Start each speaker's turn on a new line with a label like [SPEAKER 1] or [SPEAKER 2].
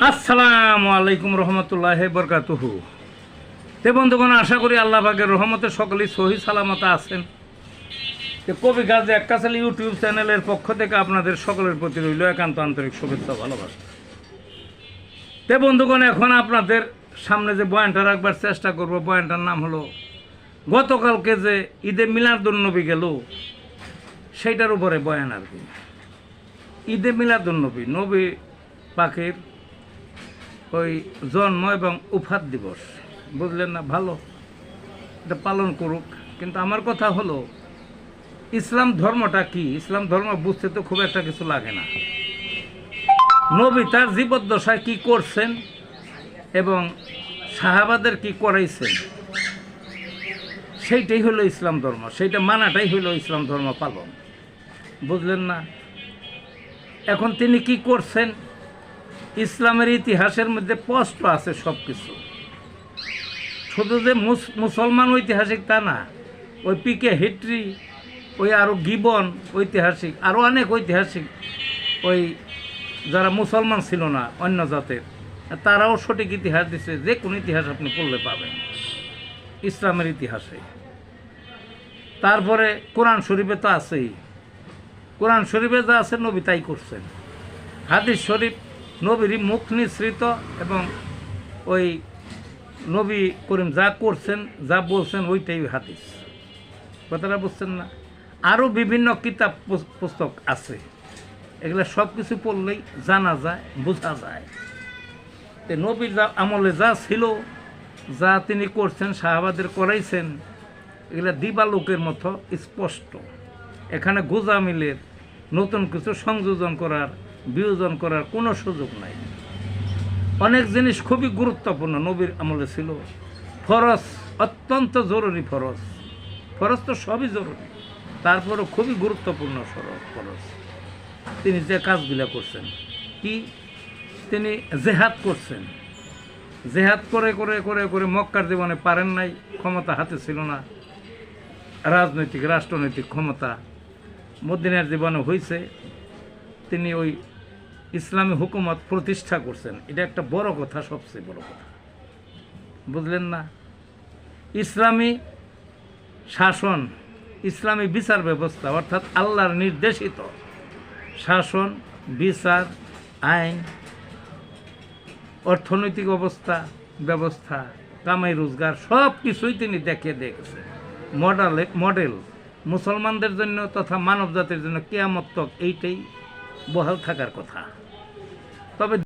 [SPEAKER 1] আসসালামু আলাইকুম রহমতুল্লাহি বরকাতুহু। তে বন্ধুগণ, আশা করি আল্লাহ পাকের রহমতে সকলেই সহি সালামত আছেন। কবি গাজী আক্কাস আলী ইউটিউব চ্যানেলের পক্ষ থেকে আপনাদের সকলের প্রতি রইল একান্ত আন্তরিক শুভেচ্ছা ভালোবাসা। তে বন্ধুগণ, এখন আপনাদের সামনে যে বয়ানটা রাখবার চেষ্টা করব, বয়ানটার নাম হলো গতকালকে যে ঈদে মিলাদুন্নবী গেল সেইটার উপরে বয়ান আর কি। ঈদে মিলাদুন্নবী, নবী পাকের ওই জন্ম এবং উফাত দিবস, বুঝলেন না? ভালো, এটা পালন করুক, কিন্তু আমার কথা হলো ইসলাম ধর্মটা কি? ইসলাম ধর্ম বুঝতে তো খুব একটা কিছু লাগে না। নবী তার জীবদ্দশায় কি করছেন এবং সাহাবাদের কি করাইছেন, সেইটাই হলো ইসলাম ধর্ম, সেইটা মানাটাই হলো ইসলাম ধর্ম পালন, বুঝলেন না? এখন তিনি কি করছেন, ইসলামের ইতিহাসের মধ্যে স্পষ্ট আছে সব কিছু। শুধু যে মুসলমান ঐতিহাসিক তা না, ওই পিকে হিট্রি, ওই আরও গিবন ঐতিহাসিক, আরও অনেক ঐতিহাসিক, ওই যারা মুসলমান ছিল না অন্য জাতের, তারাও সঠিক ইতিহাস দিচ্ছে। যে কোনো ইতিহাস আপনি পড়লে পাবেন ইসলামের ইতিহাসে। তারপরে কোরআন শরীফে তো আছেই, কোরআন শরীফে যা আছে নবী তাই করছেন। হাদিস শরীফ নবীরই মুখ নিঃসৃত, এবং ওই নবী করিম যা করছেন যা বলছেন ওইটাই হাদিস। কথাটা বুঝছেন না? আরও বিভিন্ন কিতাব পুস্তক আছে, এগুলো সব কিছু পড়লেই জানা যায়, বোঝা যায়। তো নবীর যা আমলে যা ছিল, যা তিনি করছেন, সাহাবাদের করাইছেন, এগুলো দিবালোকের মতো স্পষ্ট। এখানে গোজামিলের নতুন কিছু সংযোজন করার, বিয়োজন করার কোনো সুযোগ নাই। অনেক জিনিস খুবই গুরুত্বপূর্ণ নবীর আমলে ছিল। ফরজ অত্যন্ত জরুরি, ফরজ তো সবই জরুরি, তারপরও খুবই গুরুত্বপূর্ণ ফরজ। তিনি যে কাজগুলো করছেন, কি তিনি জেহাদ করছেন। জেহাদ করে করে করে করে মক্কার জীবনে পারেন নাই, ক্ষমতা হাতে ছিল না, রাজনৈতিক রাষ্ট্রনৈতিক ক্ষমতা মদিনার জীবনে হয়েছে। তিনি ওই ইসলামী হুকুমত প্রতিষ্ঠা করছেন, এটা একটা বড় কথা, সবচেয়ে বড় কথা, বুঝলেন না? ইসলামী শাসন, ইসলামী বিচার ব্যবস্থা, অর্থাৎ আল্লাহর নির্দেশিত শাসন, বিচার, আইন, অর্থনৈতিক ব্যবস্থা, কামাই রোজগার, সব কিছুই তিনি দেখিয়ে দিয়েছেন। মডেল মুসলমানদের জন্য তথা মানব জাতির জন্য কিয়ামত তক এইটাই বহাল থাকার কথা। তবে